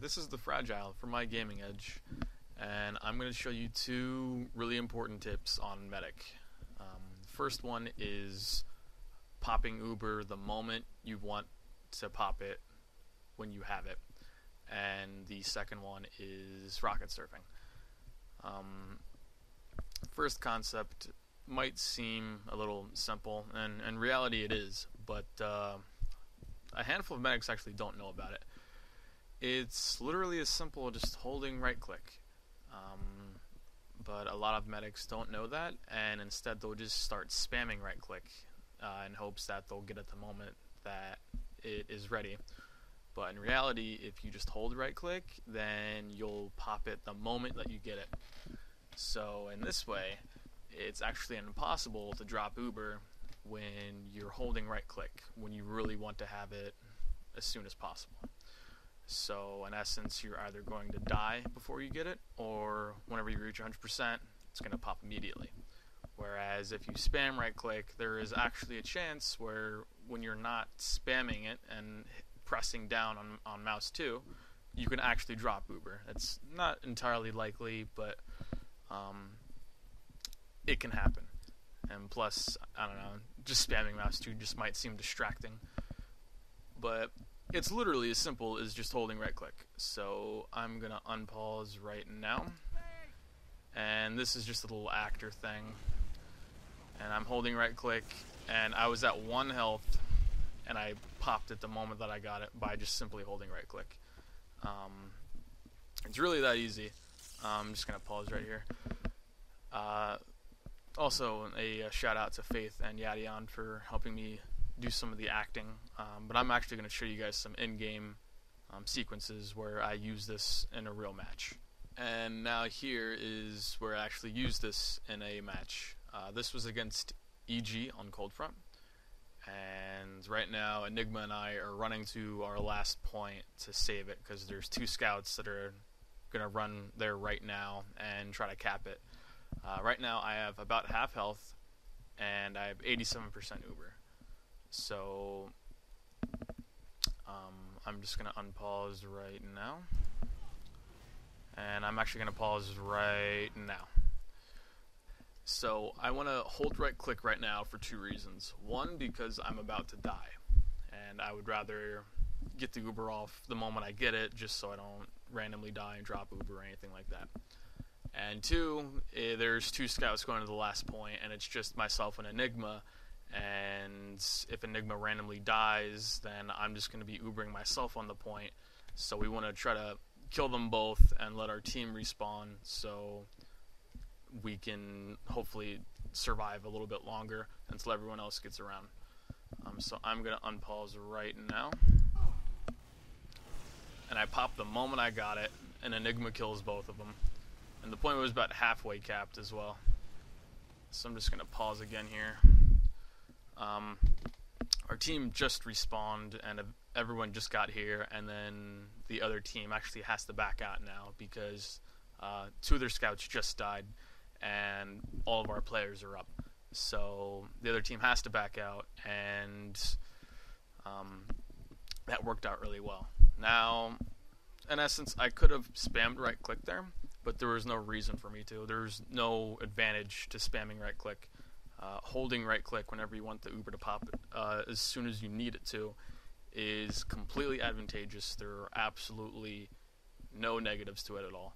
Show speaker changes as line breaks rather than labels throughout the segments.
this is TheFragile from My Gaming Edge, and I'm going to show you two really important tips on Medic. The first one is popping Uber the moment you want to pop it when you have it, and the second one is rocket surfing. First concept might seem a little simple, and in reality it is, but a handful of medics actually don't know about it. It's literally as simple as just holding right click, but a lot of medics don't know that, and instead they'll just start spamming right click in hopes that they'll get it the moment that it is ready. But in reality, if you just hold right click, then you'll pop it the moment that you get it. So in this way, it's actually impossible to drop Uber when you're holding right click, when you really want to have it as soon as possible. So in essence, you're either going to die before you get it, or whenever you reach 100%, it's going to pop immediately. Whereas if you spam right click, there is actually a chance where when you're not spamming it and pressing down on mouse 2, you can actually drop Uber. It's not entirely likely, but it can happen. And plus, I don't know, just spamming mouse 2 just might seem distracting. But it's literally as simple as just holding right click. So I'm going to unpause right now. And this is just a little actor thing. And I'm holding right click, and I was at 1 health, and I popped it the moment that I got it by just simply holding right click. It's really that easy. I'm just going to pause right here. Also, a shout out to Faith and Yadion for helping me do some of the acting, but I'm actually going to show you guys some in-game sequences where I use this in a real match. And now here is where I actually used this in a match. This was against EG on Coldfront, and right now Enigma and I are running to our last point to save it, because there's 2 scouts that are going to run there right now and try to cap it. Right now I have about half health, and I have 87% Uber. So I'm just going to unpause right now, and I'm actually going to pause right now. So I want to hold right click right now for 2 reasons. One, because I'm about to die, and I would rather get the Uber off the moment I get it, just so I don't randomly die and drop Uber or anything like that. And 2, there's 2 scouts going to the last point, and it's just myself and Enigma, and if Enigma randomly dies, then I'm just going to be Ubering myself on the point. So we want to try to kill them both and let our team respawn, so we can hopefully survive a little bit longer until everyone else gets around. So I'm going to unpause right now. And I popped the moment I got it, and Enigma kills both of them. And the point was about halfway capped as well. So I'm just going to pause again here. Our team just respawned, and everyone just got here, and then the other team actually has to back out now because 2 of their scouts just died, and all of our players are up. So the other team has to back out, and that worked out really well. Now, in essence, I could have spammed right click there, but there was no reason for me to. There's no advantage to spamming right click. Holding right click whenever you want the Uber to pop it as soon as you need it to is completely advantageous. There are absolutely no negatives to it at all.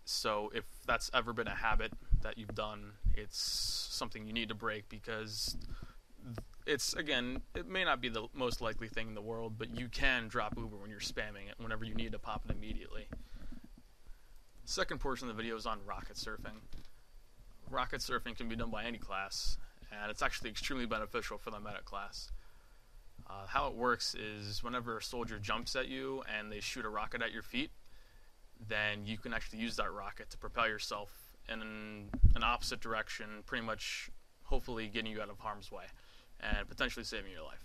So if that's ever been a habit that you've done, it's something you need to break, because it's, again, it may not be the most likely thing in the world, but you can drop Uber when you're spamming it whenever you need to pop it immediately. Second portion of the video is on rocket surfing. Rocket surfing can be done by any class, and it's actually extremely beneficial for the medic class. How it works is whenever a soldier jumps at you and they shoot a rocket at your feet, then you can actually use that rocket to propel yourself in an opposite direction, pretty much hopefully getting you out of harm's way and potentially saving your life.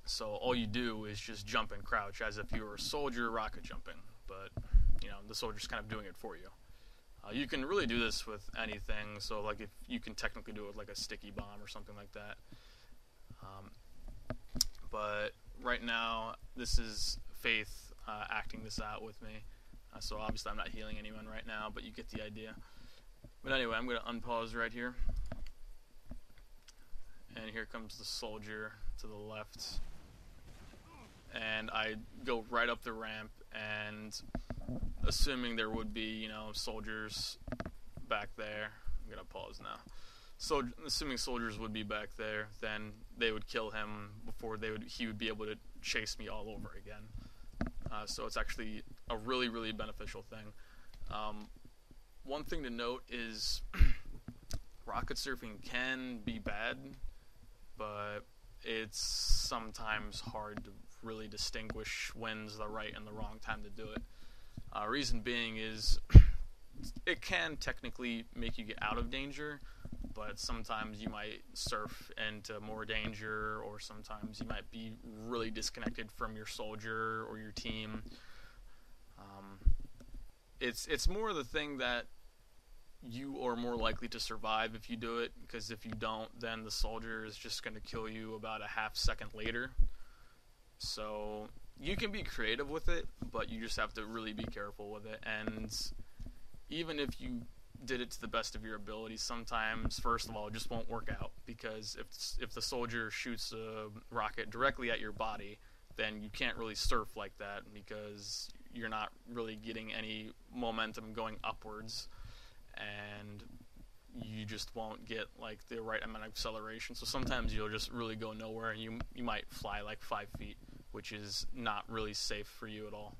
So all you do is just jump and crouch as if you were a soldier rocket jumping, but the soldier's kind of doing it for you. You can really do this with anything, so like if you can technically do it with like a sticky bomb or something like that. But right now, this is Faith acting this out with me. So obviously I'm not healing anyone right now, but you get the idea. But anyway, I'm going to unpause right here. And here comes the soldier to the left. And I go right up the ramp, and assuming there would be, soldiers back there. I'm going to pause now. So assuming soldiers would be back there, then they would kill him before he would be able to chase me all over again. So it's actually a really, really beneficial thing. One thing to note is rocket surfing can be bad, but it's sometimes hard to really distinguish when's the right and the wrong time to do it. Reason being is it can technically make you get out of danger, but sometimes you might surf into more danger, or sometimes you might be really disconnected from your soldier or your team. It's more the thing that you are more likely to survive if you do it, because if you don't, then the soldier is just going to kill you about a half second later. So you can be creative with it, but you just have to really be careful with it. And even if you did it to the best of your ability, sometimes, first of all, it just won't work out, because if the soldier shoots a rocket directly at your body, then you can't really surf like that, because you're not really getting any momentum going upwards, and you just won't get like the right amount of acceleration. So sometimes you'll just really go nowhere, and you might fly like 5 feet, which is not really safe for you at all.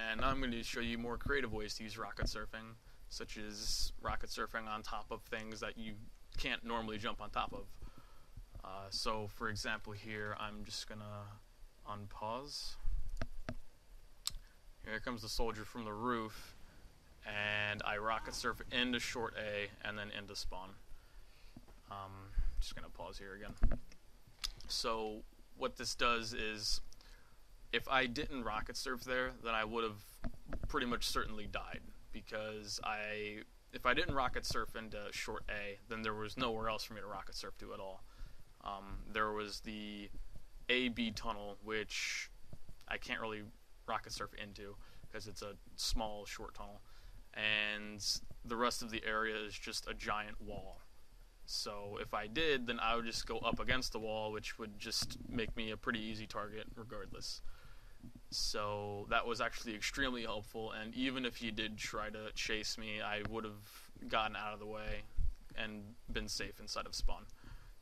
And now I'm going to show you more creative ways to use rocket surfing, such as rocket surfing on top of things that you can't normally jump on top of. So for example here, I'm just going to unpause. Here comes the soldier from the roof, and I rocket surf into short A and then into spawn. Just going to pause here again. So what this does is, if I didn't rocket surf there, then I would have pretty much certainly died, because if I didn't rocket surf into short A, then there was nowhere else for me to rocket surf to at all. There was the A-B tunnel, which I can't really rocket surf into because it's a small, short tunnel, and the rest of the area is just a giant wall. So if I did, then I would just go up against the wall, which would just make me a pretty easy target regardless. So that was actually extremely helpful, and even if he did try to chase me, I would have gotten out of the way and been safe inside of spawn.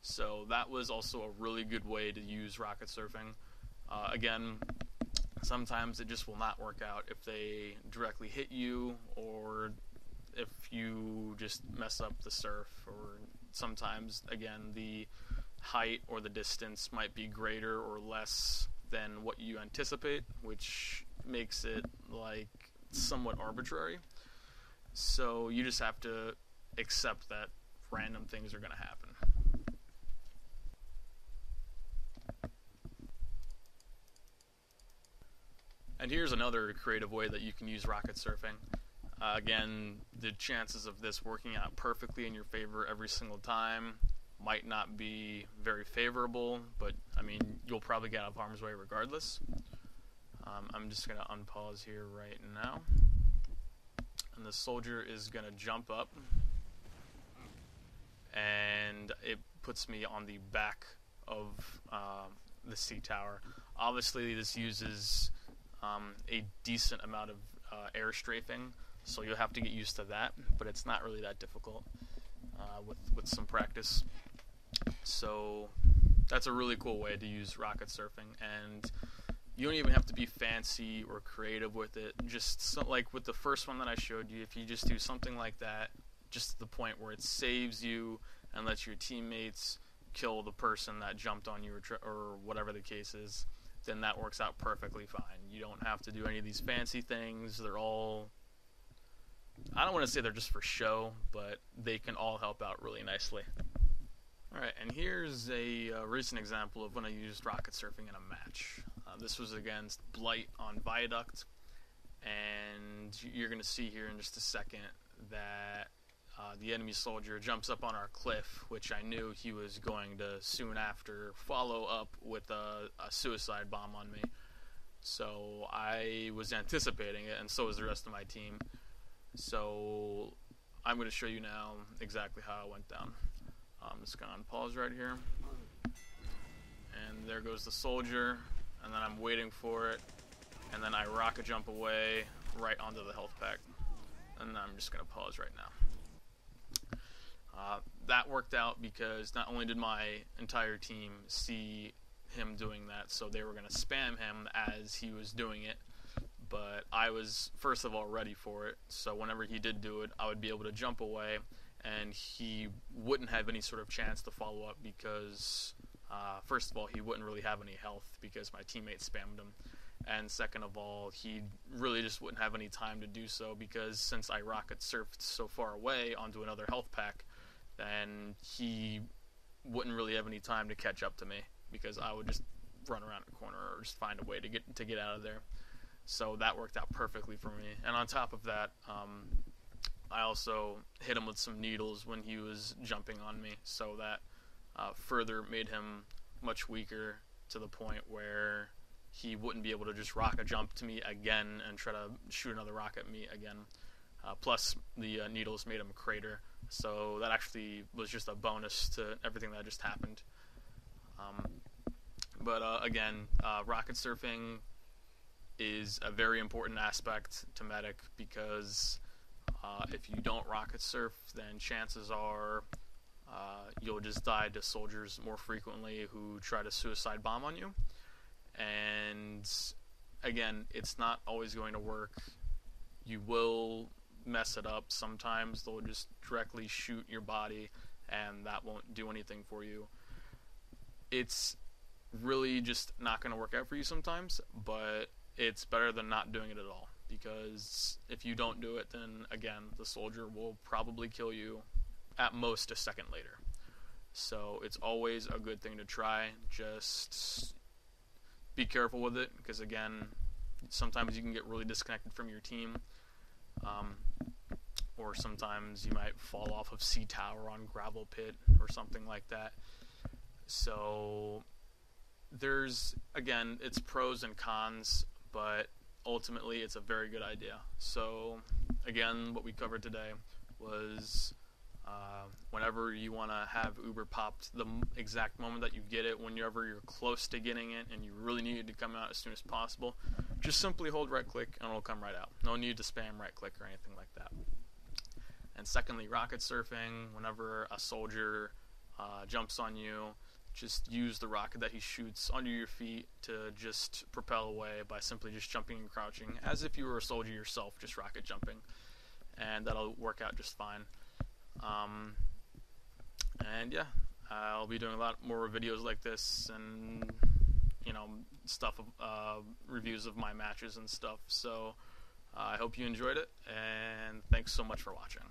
So that was also a really good way to use rocket surfing. Again, sometimes it just will not work out if they directly hit you, or if you just mess up the surf, or sometimes, again, the height or the distance might be greater or less than what you anticipate, which makes it like somewhat arbitrary. So you just have to accept that random things are going to happen. And here's another creative way that you can use rocket surfing. Again, the chances of this working out perfectly in your favor every single time might not be very favorable, but I mean, you'll probably get out of harm's way regardless. I'm just going to unpause here right now. And the soldier is going to jump up, and it puts me on the back of the sea tower. Obviously, this uses a decent amount of air strafing, so you'll have to get used to that, but it's not really that difficult with some practice. So that's a really cool way to use rocket surfing, and you don't even have to be fancy or creative with it. Just like with the first one that I showed you, if you just do something like that, just to the point where it saves you and lets your teammates kill the person that jumped on you, or whatever the case is, then that works out perfectly fine. You don't have to do any of these fancy things. They're all, I don't want to say they're just for show, but they can all help out really nicely. Alright, and here's a recent example of when I used rocket surfing in a match. This was against Blight on Viaduct, and you're going to see here in just a second that the enemy soldier jumps up on our cliff, which I knew he was going to soon after follow up with a suicide bomb on me. So I was anticipating it, and so was the rest of my team. So I'm going to show you now exactly how it went down. I'm just going to pause right here. And there goes the soldier, and then I'm waiting for it, and then I rocket jump away right onto the health pack. And I'm just going to pause right now. That worked out because not only did my entire team see him doing that, so they were going to spam him as he was doing it, but I was first of all ready for it, so whenever he did do it, I would be able to jump away, and he wouldn't have any sort of chance to follow up because first of all, he wouldn't really have any health because my teammates spammed him, and second of all, he really just wouldn't have any time to do so because since I rocket surfed so far away onto another health pack, then he wouldn't really have any time to catch up to me because I would just run around the corner or just find a way to get out of there. So that worked out perfectly for me. And on top of that, I also hit him with some needles when he was jumping on me, so that further made him much weaker to the point where he wouldn't be able to just rocket jump to me again and try to shoot another rocket at me again. Plus, the needles made him crater, so that actually was just a bonus to everything that just happened. But again, rocket surfing is a very important aspect to medic because if you don't rocket surf, then chances are you'll just die to soldiers more frequently who try to suicide bomb on you. And again, it's not always going to work. You will mess it up. Sometimes they'll just directly shoot your body and that won't do anything for you. It's really just not going to work out for you sometimes, but it's better than not doing it at all, because if you don't do it, then again, the soldier will probably kill you at most a second later. So it's always a good thing to try. Just be careful with it, because again, sometimes you can get really disconnected from your team, or sometimes you might fall off of sea tower on gravel pit or something like that. So there's, again, it's pros and cons, but ultimately it's a very good idea. So again, what we covered today was whenever you want to have Uber popped, the exact moment that you get it, whenever you're close to getting it and you really need it to come out as soon as possible, just simply hold right click and it'll come right out. No need to spam right click or anything like that. And secondly, rocket surfing, whenever a soldier jumps on you, just use the rocket that he shoots under your feet to just propel away by simply just jumping and crouching, as if you were a soldier yourself, just rocket jumping. And that'll work out just fine. And yeah, I'll be doing a lot more videos like this and, you know, stuff, reviews of my matches and stuff. So I hope you enjoyed it, and thanks so much for watching.